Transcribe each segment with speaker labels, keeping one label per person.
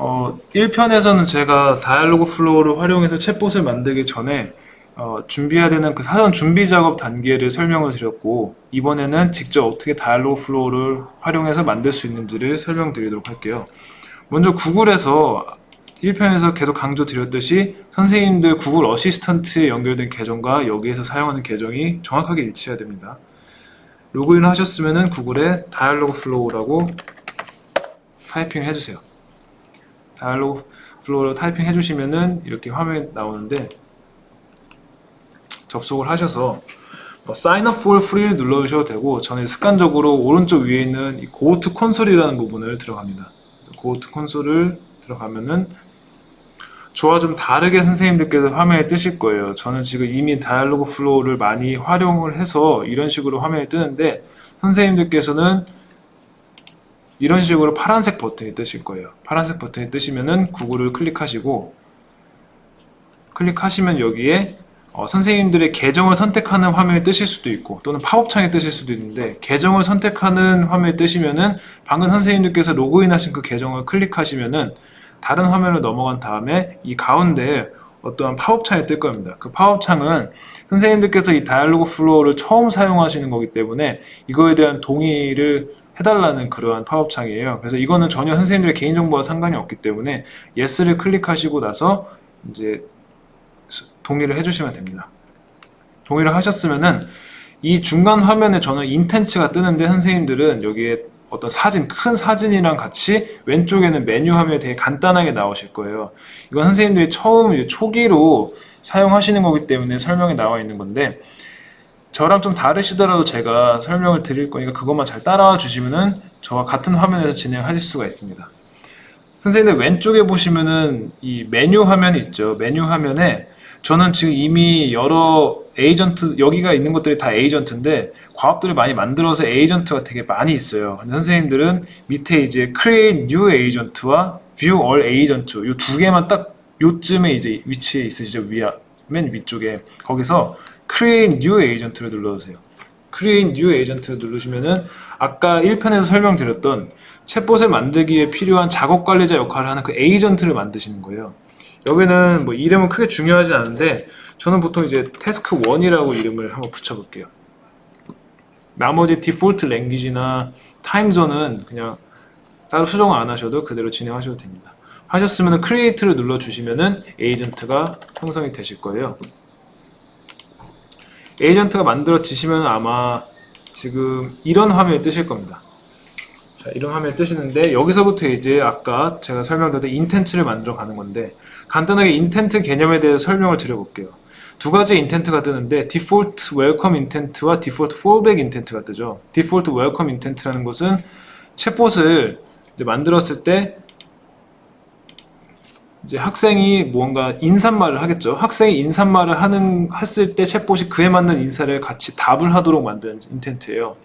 Speaker 1: 1편에서는 제가 다이얼로그 플로우를 활용해서 챗봇을 만들기 전에 준비해야 되는 그 사전 준비 작업 단계를 설명을 드렸고, 이번에는 직접 어떻게 다이얼로그 플로우를 활용해서 만들 수 있는지를 설명드리도록 할게요. 먼저 구글에서 1편에서 계속 강조드렸듯이 선생님들 구글 어시스턴트에 연결된 계정과 여기에서 사용하는 계정이 정확하게 일치해야 됩니다. 로그인 하셨으면 구글에 다이얼로그 플로우라고 타이핑을 해주세요. 다이얼로그 플로우로 타이핑 해주시면은 이렇게 화면이 나오는데, 접속을 하셔서 Sign up for free를 눌러주셔도 되고, 저는 습관적으로 오른쪽 위에 있는 이 Go to Console이라는 부분을 들어갑니다. Go to Console을 들어가면은 저와 좀 다르게 선생님들께서 화면에 뜨실 거예요. 저는 지금 이미 다이얼로그 플로우를 많이 활용을 해서 이런 식으로 화면에 뜨는데, 선생님들께서는 이런 식으로 파란색 버튼이 뜨실 거예요. 파란색 버튼이 뜨시면은 구글을 클릭하시고, 클릭하시면 여기에 선생님들의 계정을 선택하는 화면이 뜨실 수도 있고, 또는 팝업창이 뜨실 수도 있는데, 계정을 선택하는 화면이 뜨시면은 방금 선생님들께서 로그인하신 그 계정을 클릭하시면은 다른 화면으로 넘어간 다음에 이 가운데 어떠한 팝업창이 뜰 겁니다. 그 팝업창은 선생님들께서 이 다이얼로그 플로우를 처음 사용하시는 거기 때문에 이거에 대한 동의를 해달라는 그러한 팝업창이에요. 그래서 이거는 전혀 선생님들의 개인정보와 상관이 없기 때문에 Yes를 클릭하시고 나서 이제 동의를 해주시면 됩니다. 동의를 하셨으면은 이 중간 화면에 저는 인텐츠가 뜨는데, 선생님들은 여기에 어떤 사진, 큰 사진이랑 같이 왼쪽에는 메뉴 화면이 되게 간단하게 나오실 거예요. 이건 선생님들이 처음 초기로 사용하시는 거기 때문에 설명이 나와 있는 건데, 저랑 좀 다르시더라도 제가 설명을 드릴 거니까 그것만 잘 따라와 주시면은 저와 같은 화면에서 진행하실 수가 있습니다. 선생님들 왼쪽에 보시면은 이 메뉴 화면이 있죠. 메뉴 화면에 저는 지금 이미 여러 에이전트, 여기가 있는 것들이 다 에이전트인데 과업들을 많이 만들어서 에이전트가 되게 많이 있어요. 근데 선생님들은 밑에 이제 Create New Agent와 View All Agent 이 두 개만 딱 요쯤에 이제 위치에 있으시죠. 맨 위쪽에 거기서 Create New Agent를 눌러주세요. Create New Agent를 누르시면은 아까 1편에서 설명드렸던 챗봇을 만들기 위해 필요한 작업 관리자 역할을 하는 그 에이전트를 만드시는 거예요. 여기는 뭐 이름은 크게 중요하지 않은데 저는 보통 이제 태스크 1이라고 이름을 한번 붙여볼게요. 나머지 디폴트 랭귀지나 타임존은 그냥 따로 수정을 안 하셔도 그대로 진행하셔도 됩니다. 하셨으면 크리에이트를 눌러주시면은 에이전트가 형성이 되실 거예요. 에이전트가 만들어지시면 아마 지금 이런 화면이 뜨실 겁니다. 자, 이런 화면이 뜨시는데 여기서부터 이제 아까 제가 설명드렸던 인텐트를 만들어 가는 건데, 간단하게 인텐트 개념에 대해서 설명을 드려볼게요. 두 가지 인텐트가 뜨는데 디폴트 웰컴 인텐트와 디폴트 폴백 인텐트가 뜨죠. 디폴트 웰컴 인텐트라는 것은 챗봇을 이제 만들었을 때 이제 학생이 뭔가 인사말을 하겠죠. 학생이 인사말을 했을 때 챗봇이 그에 맞는 인사를 같이 답을 하도록 만든 인텐트예요.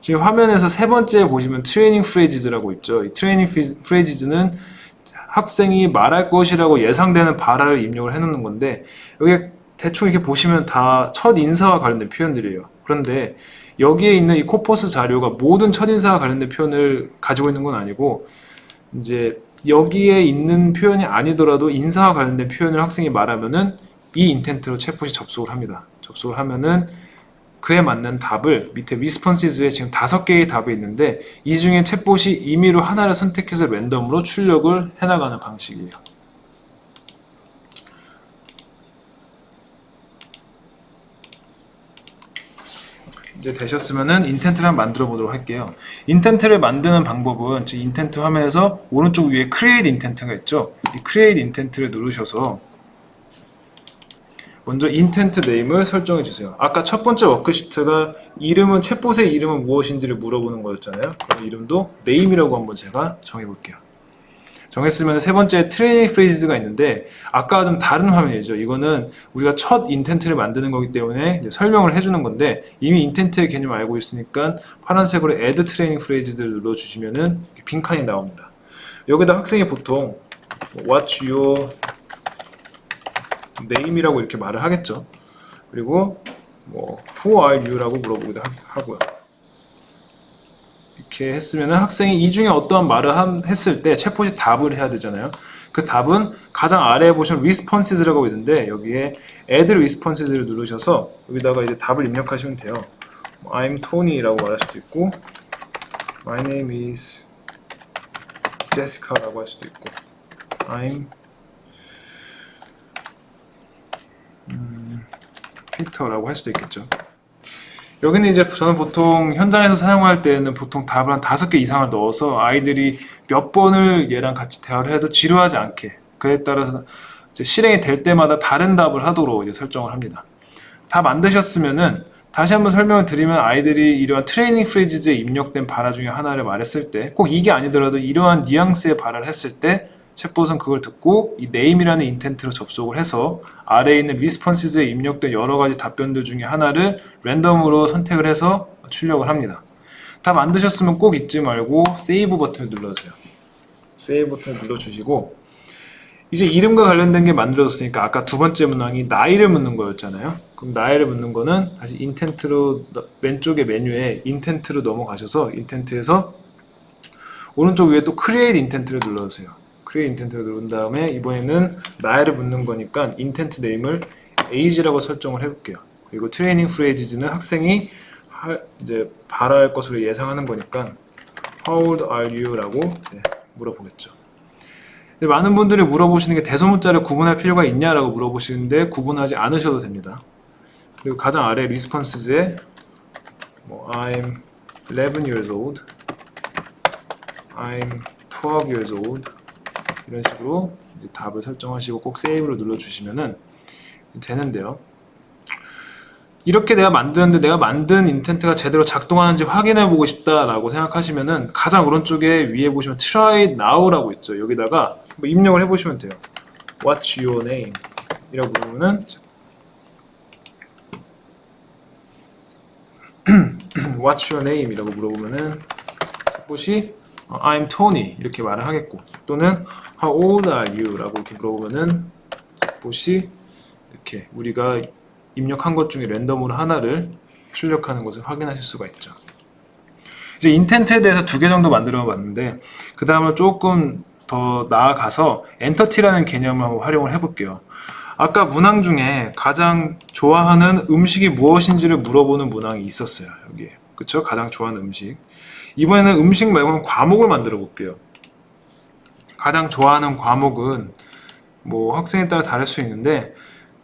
Speaker 1: 지금 화면에서 세 번째 보시면 트레이닝 프레이즈라고 있죠. 이 트레이닝 프레이즈는 학생이 말할 것이라고 예상되는 발화를 입력을 해놓는 건데, 여기 대충 이렇게 보시면 다 첫 인사와 관련된 표현들이에요. 그런데 여기에 있는 이 코퍼스 자료가 모든 첫 인사와 관련된 표현을 가지고 있는 건 아니고, 이제 여기에 있는 표현이 아니더라도 인사와 관련된 표현을 학생이 말하면은 이 인텐트로 챗봇이 접속을 합니다. 접속을 하면은 그에 맞는 답을 밑에 리스폰시즈에 지금 5개의 답이 있는데 이 중에 챗봇이 임의로 하나를 선택해서 랜덤으로 출력을 해나가는 방식이에요. 이제 되셨으면은 인텐트를 한번 만들어 보도록 할게요. 인텐트를 만드는 방법은 지금 인텐트 화면에서 오른쪽 위에 Create Intent가 있죠. 이 Create Intent를 누르셔서 먼저 인텐트 네임을 설정해 주세요. 아까 첫 번째 워크시트가 이름은 챗봇의 이름은 무엇인지를 물어보는 거였잖아요. 그럼 이름도 네임이라고 한번 제가 정해 볼게요. 정했으면 세 번째 트레이닝 프레이즈가 있는데 아까와 좀 다른 화면이죠. 이거는 우리가 첫 인텐트를 만드는 거기 때문에 이제 설명을 해주는 건데, 이미 인텐트의 개념을 알고 있으니까 파란색으로 add 트레이닝 프레이즈를 눌러주시면은 빈칸이 나옵니다. 여기다 학생이 보통 what's your name이라고 이렇게 말을 하겠죠. 그리고 뭐 who are you라고 물어보기도 하고요. 이렇게 했으면 학생이 이 중에 어떠한 말을 했을 때 챗봇이 답을 해야 되잖아요. 그 답은 가장 아래에 보시면 responses라고 있는데 여기에 add responses를 누르셔서 여기다가 이제 답을 입력하시면 돼요. I'm Tony라고 말할 수도 있고 My name is Jessica라고 할 수도 있고 I'm Victor라고 할 수도 있겠죠. 여기는 이제 저는 보통 현장에서 사용할 때는 보통 답을 한 5개 이상을 넣어서 아이들이 몇 번을 얘랑 같이 대화를 해도 지루하지 않게 그에 따라서 이제 실행이 될 때마다 다른 답을 하도록 이제 설정을 합니다. 다 만드셨으면은 다시 한번 설명을 드리면 아이들이 이러한 트레이닝 프레이즈에 입력된 발화 중에 하나를 말했을 때 꼭 이게 아니더라도 이러한 뉘앙스의 발화를 했을 때 챗봇은 그걸 듣고 이 name이라는 인텐트로 접속을 해서 아래에 있는 responses에 입력된 여러 가지 답변들 중에 하나를 랜덤으로 선택을 해서 출력을 합니다. 다 만드셨으면 꼭 잊지 말고 save 버튼을 눌러주세요. save 버튼을 눌러주시고 이제 이름과 관련된 게 만들어졌으니까 아까 두 번째 문항이 나이를 묻는 거였잖아요. 그럼 나이를 묻는 거는 다시 인텐트로 왼쪽에 메뉴에 인텐트로 넘어가셔서 인텐트에서 오른쪽 위에 또 create intent를 눌러주세요. create intent를 누른 다음에 이번에는 나이를 묻는 거니까 인텐트 네임을 age라고 설정을 해볼게요. 그리고 트레이닝 프레이즈는 학생이 이제 발화할 것으로 예상하는 거니까 How old are you? 라고 물어보겠죠. 많은 분들이 물어보시는 게 대소문자를 구분할 필요가 있냐라고 물어보시는데 구분하지 않으셔도 됩니다. 그리고 가장 아래 리스폰스에 I'm 11 years old, I'm 12 years old 이런 식으로 이제 답을 설정하시고 꼭 세이브를 눌러주시면은 되는데요. 이렇게 내가 만드는데 내가 만든 인텐트가 제대로 작동하는지 확인해 보고 싶다라고 생각하시면은 가장 오른쪽에 위에 보시면 Try Now라고 있죠. 여기다가 입력을 해보시면 돼요. What's your name? 이라고 부르면은 What's your name? 이라고 물어보면은 챗봇이 I'm Tony 이렇게 말을 하겠고 또는 How old are you? 라고 이렇게 물어보면은 챗봇이 이렇게 우리가 입력한 것 중에 랜덤으로 하나를 출력하는 것을 확인하실 수가 있죠. 이제 인텐트에 대해서 2개 정도 만들어 봤는데 그 다음을 조금 더 나아가서 엔터티라는 개념을 한번 활용을 해볼게요. 아까 문항 중에 가장 좋아하는 음식이 무엇인지를 물어보는 문항이 있었어요. 여기에. 그쵸? 가장 좋아하는 음식. 이번에는 음식 말고 과목을 만들어 볼게요. 가장 좋아하는 과목은 뭐 학생에 따라 다를 수 있는데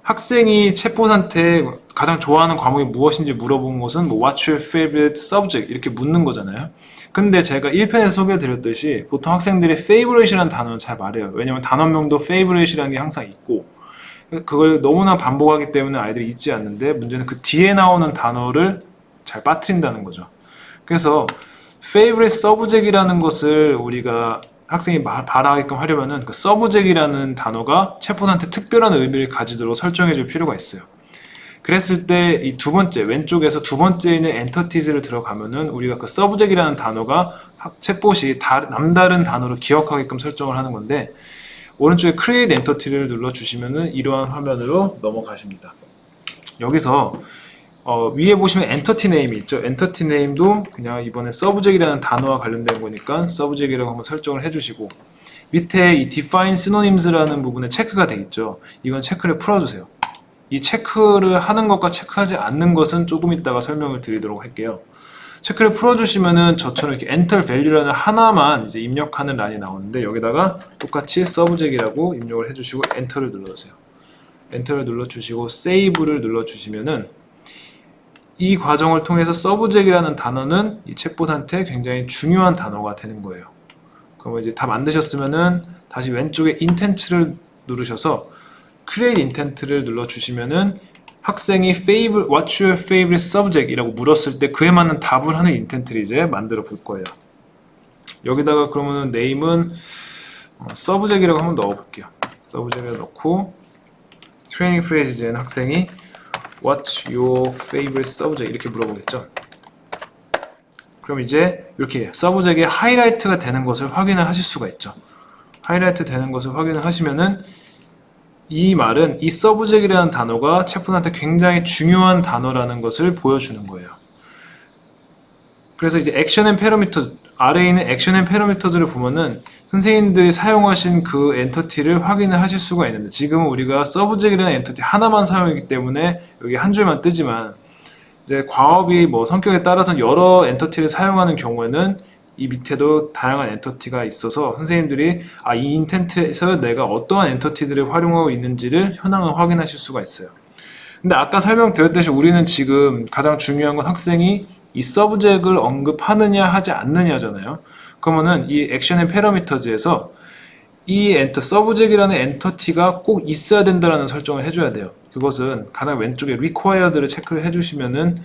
Speaker 1: 학생이 챗봇한테 가장 좋아하는 과목이 무엇인지 물어본 것은 뭐 What's your favorite subject? 이렇게 묻는 거잖아요. 근데 제가 1편에서 소개해드렸듯이 보통 학생들이 favorite이라는 단어는 잘 말해요. 왜냐면 단원명도 favorite이라는 게 항상 있고 그걸 너무나 반복하기 때문에 아이들이 잊지 않는데 문제는 그 뒤에 나오는 단어를 잘 빠뜨린다는 거죠. 그래서 favorite subject이라는 것을 우리가 학생이 발화하게끔 하려면은 그 subject이라는 단어가 챗봇한테 특별한 의미를 가지도록 설정해 줄 필요가 있어요. 그랬을 때 이 두 번째 왼쪽에서 두 번째에 있는 entities를 들어가면은 우리가 그 subject이라는 단어가 챗봇이 남다른 단어로 기억하게끔 설정을 하는 건데 오른쪽에 create entity를 눌러 주시면은 이러한 화면으로 넘어가십니다. 여기서 위에 보시면 엔터티 네임이 있죠. 엔터티 네임도 그냥 이번에 subject이라는 단어와 관련된 거니까 subject이라고 한번 설정을 해주시고 밑에 이 define synonyms라는 부분에 체크가 돼 있죠. 이건 체크를 풀어주세요. 이 체크를 하는 것과 체크하지 않는 것은 조금 이따가 설명을 드리도록 할게요. 체크를 풀어주시면은 저처럼 이렇게 enter value라는 하나만 이제 입력하는 란이 나오는데 여기다가 똑같이 subject이라고 입력을 해주시고 enter를 눌러주세요. enter를 눌러주시고 save를 눌러주시면은 이 과정을 통해서 subject이라는 단어는 이 챗봇한테 굉장히 중요한 단어가 되는 거예요. 그럼 이제 다 만드셨으면은 다시 왼쪽에 intent를 누르셔서 create intent를 눌러주시면은 학생이 what's your favorite subject? 이라고 물었을 때 그에 맞는 답을 하는 intent를 이제 만들어 볼 거예요. 여기다가 그러면은 name은 subject이라고 한번 넣어 볼게요. subject을 넣고 training phrase에는 학생이 What's your favorite subject? 이렇게 물어보겠죠. 그럼 이제 이렇게 subject에 하이라이트가 되는 것을 확인을 하실 수가 있죠. 하이라이트 되는 것을 확인을 하시면은 이 말은 이 subject이라는 단어가 챗봇한테 굉장히 중요한 단어라는 것을 보여주는 거예요. 그래서 이제 액션 앤 패러미터 아래에 있는 액션 앤 패러미터들을 보면은 선생님들이 사용하신 그 엔터티를 확인을 하실 수가 있는데, 지금은 우리가 서브젝이라는 엔터티 하나만 사용하기 때문에 여기 한 줄만 뜨지만, 이제 과업이 뭐 성격에 따라서 여러 엔터티를 사용하는 경우에는 이 밑에도 다양한 엔터티가 있어서 선생님들이 이 인텐트에서 내가 어떠한 엔터티들을 활용하고 있는지를 현황을 확인하실 수가 있어요. 근데 아까 설명드렸듯이 우리는 지금 가장 중요한 건 학생이 이 서브젝을 언급하느냐 하지 않느냐잖아요. 그러면은 이 액션 앤 패러미터즈에서 이 서브젝이라는 엔터티가 꼭 있어야 된다라는 설정을 해줘야 돼요. 그것은 가장 왼쪽에 required를 체크를 해주시면은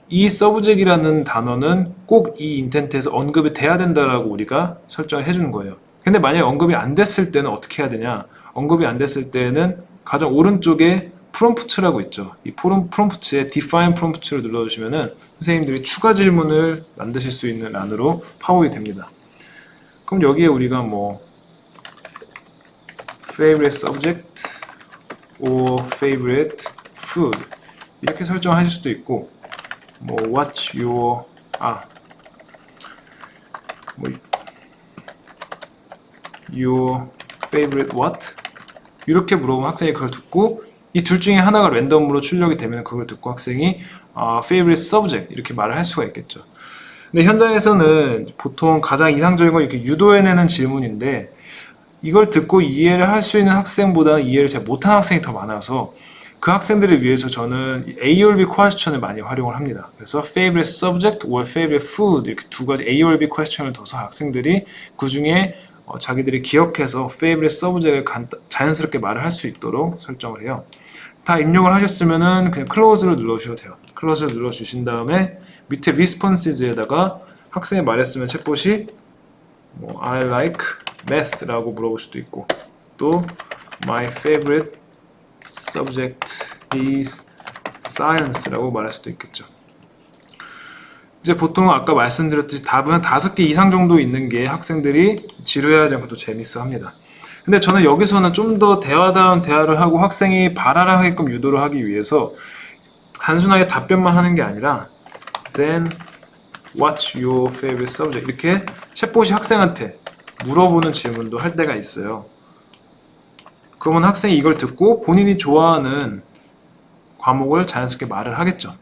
Speaker 1: 이 서브젝이라는 단어는 꼭 이 인텐트에서 언급이 돼야 된다라고 우리가 설정을 해주는 거예요. 근데 만약에 언급이 안 됐을 때는 어떻게 해야 되냐? 언급이 안 됐을 때는 가장 오른쪽에 프롬프트라고 있죠. 이 프롬프트에 define 프롬프트를 눌러주시면은 선생님들이 추가 질문을 만드실 수 있는 란으로 파악이 됩니다. 그럼 여기에 우리가 뭐 favorite subject or favorite food 이렇게 설정하실 수도 있고, 뭐 what's your 뭐 your favorite what 이렇게 물어보면 학생이 그걸 듣고 이 둘 중에 하나가 랜덤으로 출력이 되면 그걸 듣고 학생이 favorite subject 이렇게 말을 할 수가 있겠죠. 근데 현장에서는 보통 가장 이상적인 건 이렇게 유도해내는 질문인데, 이걸 듣고 이해를 할 수 있는 학생보다는 이해를 잘 못하는 학생이 더 많아서 그 학생들을 위해서 저는 A or B question을 많이 활용을 합니다. 그래서 favorite subject or favorite food 이렇게 두 가지 A or B question을 둬서 학생들이 그 중에 자기들이 기억해서 favorite subject을 자연스럽게 말을 할 수 있도록 설정을 해요. 다 입력을 하셨으면은 그냥 close를 눌러주셔도 돼요. close를 눌러주신 다음에 밑에 responses에다가 학생이 말했으면 챗봇이 뭐 I like math라고 물어볼 수도 있고, 또 my favorite subject is science라고 말할 수도 있겠죠. 이제 보통 아까 말씀드렸듯이 답은 한 5개 이상 정도 있는 게 학생들이 지루해하지 않고 또 재밌어 합니다. 근데 저는 여기서는 좀 더 대화다운 대화를 하고 학생이 발화를 하게끔 유도를 하기 위해서 단순하게 답변만 하는 게 아니라 then what's your favorite subject 이렇게 챗봇이 학생한테 물어보는 질문도 할 때가 있어요. 그러면 학생이 이걸 듣고 본인이 좋아하는 과목을 자연스럽게 말을 하겠죠.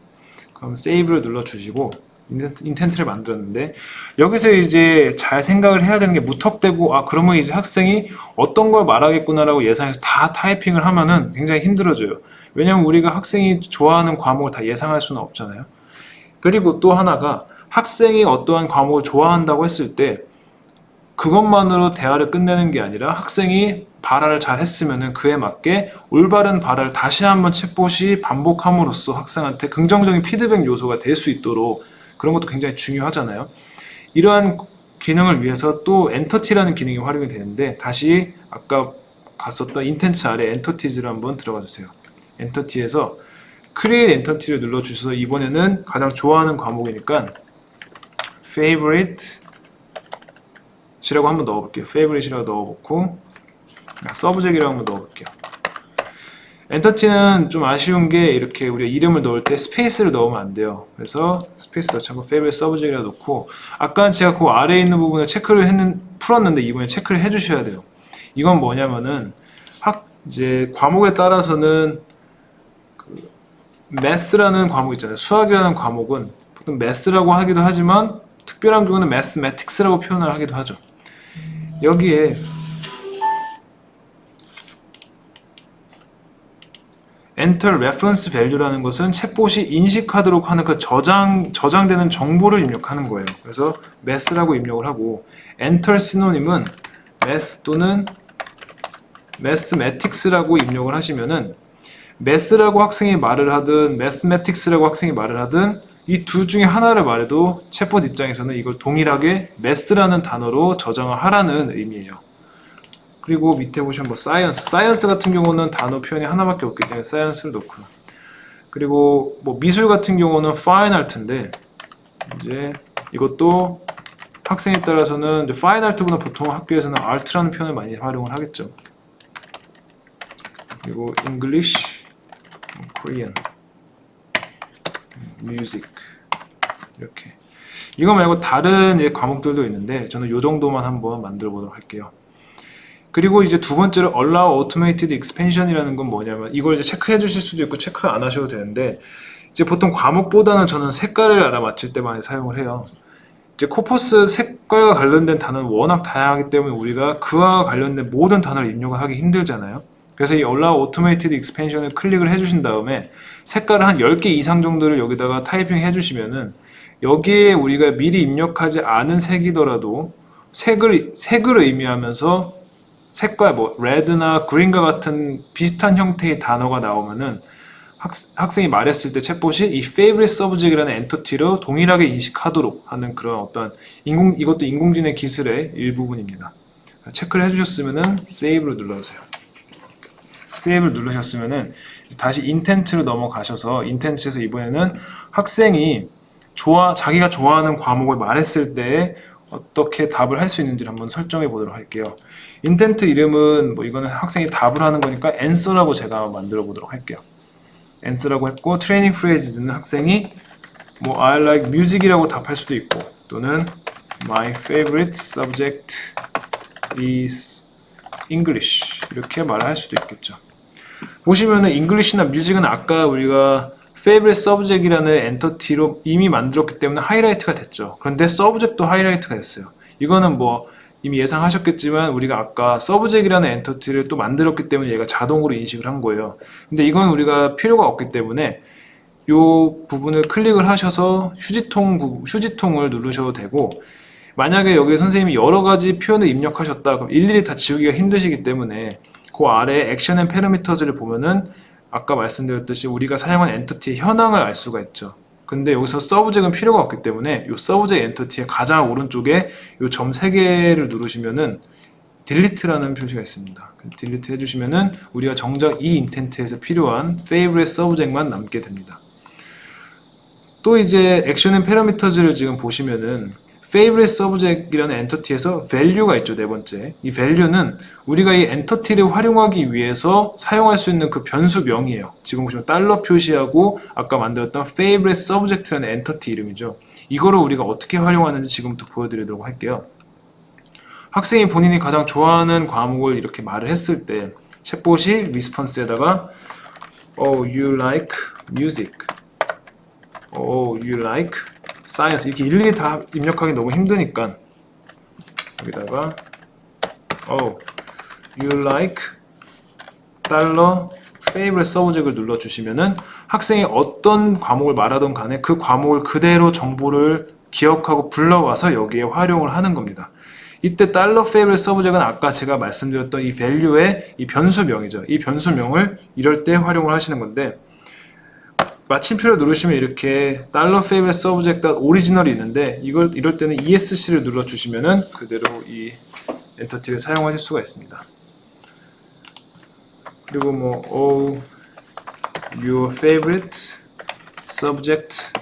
Speaker 1: 그럼 save를 눌러주시고 인텐트를 만들었는데, 여기서 이제 잘 생각을 해야 되는 게 무턱대고 그러면 이제 학생이 어떤 걸 말하겠구나라고 예상해서 다 타이핑을 하면은 굉장히 힘들어져요. 왜냐면 우리가 학생이 좋아하는 과목을 다 예상할 수는 없잖아요. 그리고 또 하나가 학생이 어떠한 과목을 좋아한다고 했을 때 그것만으로 대화를 끝내는 게 아니라 학생이 발화를 잘 했으면은 그에 맞게 올바른 발화를 다시 한번 챗봇이 반복함으로써 학생한테 긍정적인 피드백 요소가 될 수 있도록, 그런 것도 굉장히 중요하잖아요. 이러한 기능을 위해서 또 엔터티라는 기능이 활용이 되는데, 다시 아까 갔었던 인텐츠 아래 엔터티즈를 한번 들어가 주세요. 엔터티에서 create 엔터티를 눌러주셔서 이번에는 가장 좋아하는 과목이니까 favorite 이라고 한번 넣어볼게요. favorite이라고 넣어놓고 서브젝이라고 한번 넣어볼게요. 엔터티는 좀 아쉬운 게 이렇게 우리가 이름을 넣을 때 스페이스를 넣으면 안 돼요. 그래서 스페이스 넣지 않고 favorite 서브젝이라고 넣고, 아까 제가 그 아래에 있는 부분에 체크를 풀었는데 이번에 체크를 해주셔야 돼요. 이건 뭐냐면은 이제 과목에 따라서는 그 math라는 과목 있잖아요. 수학이라는 과목은 보통 math라고 하기도 하지만 특별한 경우는 mathematics라고 표현을 하기도 하죠. 여기에 enter reference value라는 것은 챗봇이 인식하도록 하는 그 저장되는 정보를 입력하는 거예요. 그래서 math라고 입력을 하고, enter synonym은 math 또는 mathematics라고 입력을 하시면은 math라고 학생이 말을 하든 mathematics라고 학생이 말을 하든 이 둘 중에 하나를 말해도 챗봇 입장에서는 이걸 동일하게 math라는 단어로 저장을 하라는 의미예요. 그리고 밑에 보시면 뭐 science 같은 경우는 단어 표현이 하나밖에 없기 때문에 science를 넣고요. 그리고 뭐 미술 같은 경우는 fine art인데, 이제 이것도 학생에 따라서는 이제 fine art보다 보통 학교에서는 art라는 표현을 많이 활용을 하겠죠. 그리고 English, Korean, music 이렇게 이거 말고 다른 이제 과목들도 있는데 저는 이 정도만 한번 만들어 보도록 할게요. 그리고 이제 두 번째로 Allow Automated Expansion이라는 건 뭐냐면 이걸 이제 체크해 주실 수도 있고 체크 안 하셔도 되는데 이제 보통 과목보다는 저는 색깔을 알아맞힐 때 많이 사용을 해요. 이제 코퍼스 색깔과 관련된 단어는 워낙 다양하기 때문에 우리가 그와 관련된 모든 단어를 입력을 하기 힘들잖아요. 그래서 이 Allow Automated Expansion을 클릭을 해주신 다음에 색깔을 한 10개 이상 정도를 여기다가 타이핑 해주시면은 여기에 우리가 미리 입력하지 않은 색이더라도 색을 의미하면서 색깔 뭐 red나 green과 같은 비슷한 형태의 단어가 나오면은 학생이 말했을 때 챗봇이 이 favorite subject이라는 엔터티로 동일하게 인식하도록 하는 그런 어떤 이것도 인공지능 기술의 일부분입니다. 체크를 해주셨으면은 save를 눌러주세요. save를 누르셨으면은 다시 intent로 넘어가셔서 intent에서 이번에는 학생이 자기가 좋아하는 과목을 말했을 때 어떻게 답을 할 수 있는지를 한번 설정해 보도록 할게요. 인텐트 이름은 뭐 이거는 학생이 답을 하는 거니까 answer라고 제가 만들어 보도록 할게요. answer라고 했고 트레이닝 프레이즈는 학생이 뭐 I like music이라고 답할 수도 있고 또는 my favorite subject is English 이렇게 말을 할 수도 있겠죠. 보시면은 English나 music은 아까 우리가 favorite subject이라는 엔터티로 이미 만들었기 때문에 하이라이트가 됐죠. 그런데 subject도 하이라이트가 됐어요. 이거는 뭐 이미 예상하셨겠지만 우리가 아까 subject이라는 엔터티를 또 만들었기 때문에 얘가 자동으로 인식을 한 거예요. 근데 이건 우리가 필요가 없기 때문에 이 부분을 클릭을 하셔서 휴지통을 누르셔도 되고 만약에 여기 선생님이 여러 가지 표현을 입력하셨다 그럼 일일이 다 지우기가 힘드시기 때문에 그 아래 액션 앤 패러미터즈를 보면은 아까 말씀드렸듯이 우리가 사용한 엔터티의 현황을 알 수가 있죠. 근데 여기서 서브젝트는 필요가 없기 때문에 이 서브젝트 엔터티의 가장 오른쪽에 이 점 3개를 누르시면은 딜리트라는 표시가 있습니다. 딜리트 해주시면은 우리가 정작 이 인텐트에서 필요한 favorite subject만 남게 됩니다. 또 이제 액션 앤 패러미터즈를 지금 보시면은 favorite subject이라는 엔터티에서 value가 있죠. 네 번째. 이 value는 우리가 이 엔터티를 활용하기 위해서 사용할 수 있는 그 변수명이에요. 지금 보시면 달러 표시하고 아까 만들었던 favorite subject라는 엔터티 이름이죠. 이거를 우리가 어떻게 활용하는지 지금부터 보여드리도록 할게요. 학생이 본인이 가장 좋아하는 과목을 이렇게 말을 했을 때 챗봇이 리스폰스에다가 Oh, you like music. Oh, you like science. 이렇게 일일이 다 입력하기 너무 힘드니까 여기다가 Oh, you like 달러 favorite subject을 눌러주시면은 학생이 어떤 과목을 말하던 간에 그 과목을 그대로 정보를 기억하고 불러와서 여기에 활용을 하는 겁니다. 이때 달러 favorite subject은 아까 제가 말씀드렸던 이 value의 이 변수명이죠. 이 변수명을 이럴 때 활용을 하시는 건데 마침표를 누르시면 이렇게 달러 favorite subject original이 있는데 이럴 때는 ESC를 눌러주시면은 그대로 이 엔터티를 사용하실 수가 있습니다. 그리고 뭐 Oh, your favorite subject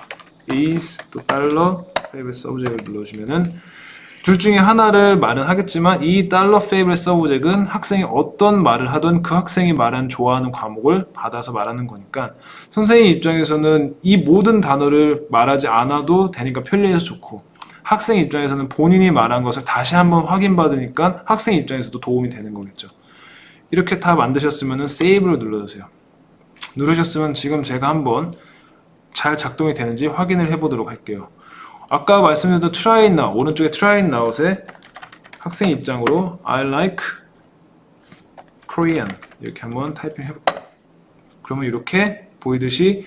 Speaker 1: is 또 달러 favorite subject을 눌러주면은 둘 중에 하나를 말은 하겠지만 이 달러 favorite subject은 학생이 어떤 말을 하든 그 학생이 말한 좋아하는 과목을 받아서 말하는 거니까 선생님 입장에서는 이 모든 단어를 말하지 않아도 되니까 편리해서 좋고 학생 입장에서는 본인이 말한 것을 다시 한번 확인받으니까 학생 입장에서도 도움이 되는 거겠죠. 이렇게 다 만드셨으면 Save를 눌러주세요. 누르셨으면 지금 제가 한번 잘 작동이 되는지 확인을 해보도록 할게요. 아까 말씀드렸던 try it now, 오른쪽에 try it now에 학생 입장으로 I like Korean 이렇게 한번 타이핑 해볼게요. 그러면 이렇게 보이듯이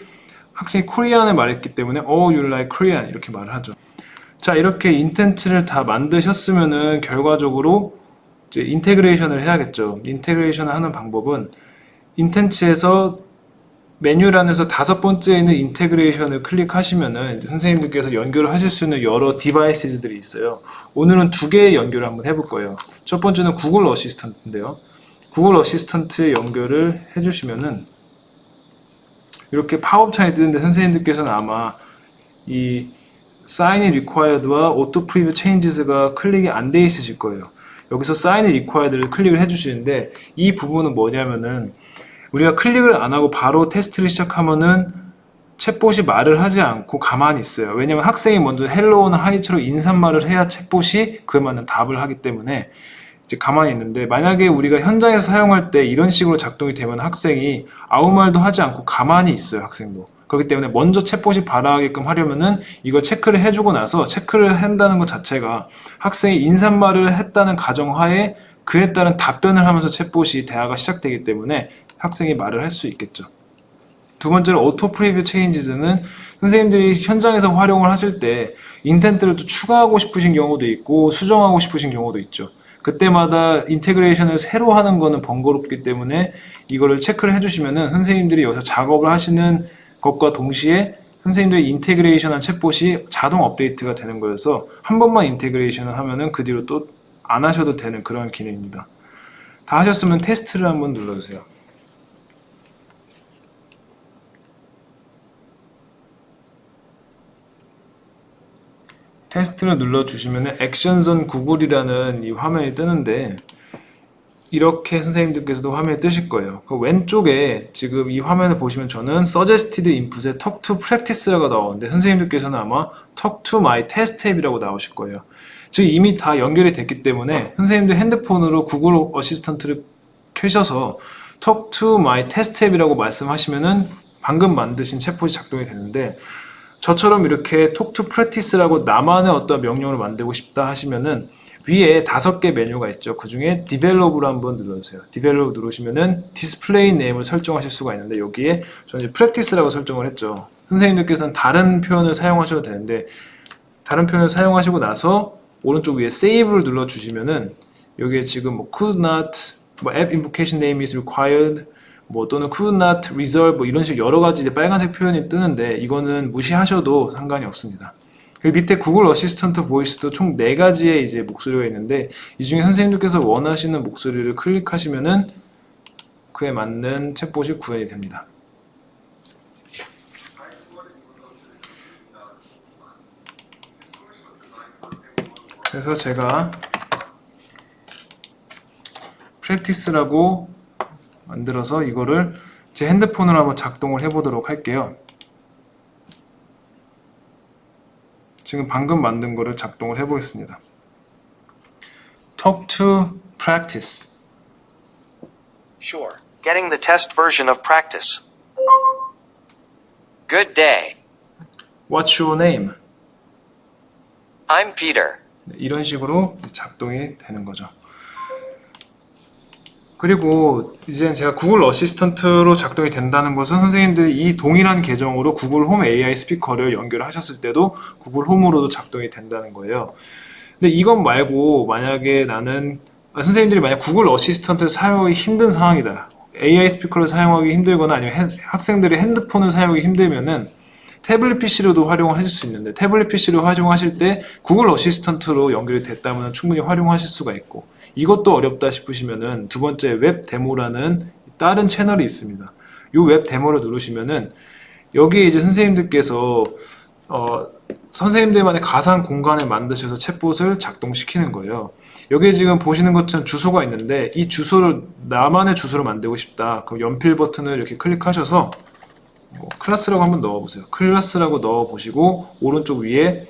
Speaker 1: 학생이 코리안을 말했기 때문에 Oh, you like Korean 이렇게 말을 하죠. 자, 이렇게 인텐트를 다 만드셨으면은 결과적으로 이제 인테그레이션을 해야겠죠. 인테그레이션을 하는 방법은 인텐츠에서 메뉴란에서 5번째에 있는 인테그레이션을 클릭하시면은 이제 선생님들께서 연결을 하실 수 있는 여러 디바이스들이 있어요. 오늘은 2개의 연결을 한번 해볼 거예요. 첫 번째는 구글 어시스턴트인데요. 구글 어시스턴트 연결을 해주시면은 이렇게 팝업 창이 뜨는데 선생님들께서는 아마 이 Sign in Required와 Auto Preview Changes가 클릭이 안 돼 있으실 거예요. 여기서 Sign in Required를 클릭을 해주시는데 이 부분은 뭐냐면은 우리가 클릭을 안 하고 바로 테스트를 시작하면은 챗봇이 말을 하지 않고 가만히 있어요. 왜냐면 학생이 먼저 헬로우나 하이처럼 인사말을 해야 챗봇이 그에 맞는 답을 하기 때문에 이제 가만히 있는데, 만약에 우리가 현장에서 사용할 때 이런 식으로 작동이 되면 학생이 아무 말도 하지 않고 가만히 있어요, 학생도. 그렇기 때문에 먼저 챗봇이 발화하게끔 하려면은 이걸 체크를 해주고 나서, 체크를 한다는 것 자체가 학생이 인사말을 했다는 가정하에 그에 따른 답변을 하면서 챗봇이 대화가 시작되기 때문에 학생이 말을 할 수 있겠죠. 두 번째로 오토 프리뷰 체인지즈는 선생님들이 현장에서 활용을 하실 때 인텐트를 또 추가하고 싶으신 경우도 있고 수정하고 싶으신 경우도 있죠. 그때마다 인테그레이션을 새로 하는 거는 번거롭기 때문에 이거를 체크를 해주시면은 선생님들이 여기서 작업을 하시는 것과 동시에 선생님들이 인테그레이션한 챗봇이 자동 업데이트가 되는 거여서 한 번만 인테그레이션을 하면은 그 뒤로 또 안 하셔도 되는 그런 기능입니다. 다 하셨으면 테스트를 한번 눌러주세요. 테스트를 눌러주시면 액션선 구글이라는 이 화면이 뜨는데, 이렇게 선생님들께서도 화면이 뜨실 거예요. 그 왼쪽에 지금 이 화면을 보시면 저는 Suggested Input에 Talk to Practice라고 나오는데, 선생님들께서는 아마 Talk to My Test 앱이라고 나오실 거예요. 즉 이미 다 연결이 됐기 때문에 선생님들 핸드폰으로 구글 어시스턴트를 켜셔서 Talk to My Test 앱이라고 말씀하시면은 방금 만드신 챗봇이 작동이 되는데, 저처럼 이렇게 Talk to Practice라고 나만의 어떤 명령을 만들고 싶다 하시면은 위에 5개 메뉴가 있죠. 그 중에 Develop를 한번 눌러주세요. Develop 누르시면은 Display Name을 설정하실 수가 있는데, 여기에 저는 이제 Practice라고 설정을 했죠. 선생님들께서는 다른 표현을 사용하셔도 되는데, 다른 표현을 사용하시고 나서 오른쪽 위에 Save를 눌러주시면은 여기에 지금 뭐 could not, 뭐 app invocation name is required, 뭐 또는 could not resolve, 뭐 이런 식 여러 가지 이제 빨간색 표현이 뜨는데 이거는 무시하셔도 상관이 없습니다. 그리고 밑에 구글 어시스턴트 보이스도 총 4가지의 이제 목소리가 있는데, 이 중에 선생님들께서 원하시는 목소리를 클릭하시면은 그에 맞는 챗봇이 구현이 됩니다. 그래서 제가 프랙티스라고 만들어서 이거를 제 핸드폰으로 한번 작동을 해보도록 할게요. 지금 방금 만든 거를 작동을 해보겠습니다. Talk to practice.
Speaker 2: Sure. Getting the test version of practice. Good day.
Speaker 1: What's your name?
Speaker 2: I'm Peter.
Speaker 1: 이런 식으로 작동이 되는 거죠. 그리고 이제 제가 구글 어시스턴트로 작동이 된다는 것은 선생님들이 이 동일한 계정으로 구글 홈 AI 스피커를 연결하셨을 때도 구글 홈으로도 작동이 된다는 거예요. 근데 이것 말고 만약에 선생님들이 만약 구글 어시스턴트를 사용하기 힘든 상황이다, AI 스피커를 사용하기 힘들거나 아니면 학생들이 핸드폰을 사용하기 힘들면은 태블릿 PC로도 활용을 하실 수 있는데, 태블릿 PC로 활용하실 때 구글 어시스턴트로 연결이 됐다면 충분히 활용하실 수가 있고, 이것도 어렵다 싶으시면은 두 번째 웹 데모라는 다른 채널이 있습니다. 이 웹 데모를 누르시면은 여기에 이제 선생님들께서 선생님들만의 가상 공간을 만드셔서 챗봇을 작동시키는 거예요. 여기에 지금 보시는 것처럼 주소가 있는데, 이 주소를 나만의 주소로 만들고 싶다. 그럼 연필 버튼을 이렇게 클릭하셔서 클래스라고 한번 넣어보세요. 클래스라고 넣어보시고 오른쪽 위에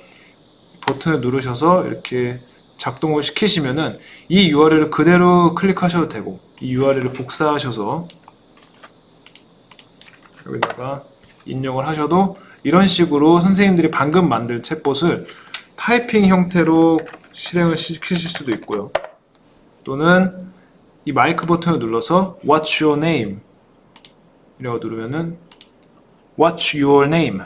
Speaker 1: 버튼을 누르셔서 이렇게 작동을 시키시면은 이 URL을 그대로 클릭하셔도 되고, 이 URL을 복사하셔서 여기다가 입력을 하셔도 이런 식으로 선생님들이 방금 만든 챗봇을 타이핑 형태로 실행을 시키실 수도 있고요. 또는 이 마이크 버튼을 눌러서 What's your name? 이라고 누르면은 What's your name?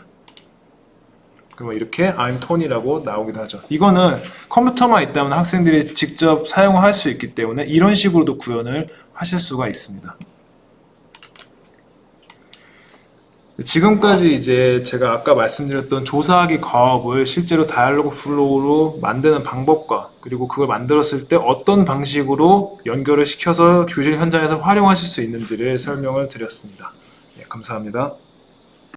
Speaker 1: 그러면 이렇게 I'm Tony라고 나오기도 하죠. 이거는 컴퓨터만 있다면 학생들이 직접 사용할 수 있기 때문에 이런 식으로도 구현을 하실 수가 있습니다. 지금까지 이제 제가 아까 말씀드렸던 조사하기 과업을 실제로 다이얼로그 플로우로 만드는 방법과, 그리고 그걸 만들었을 때 어떤 방식으로 연결을 시켜서 교실 현장에서 활용하실 수 있는지를 설명을 드렸습니다. 네, 감사합니다.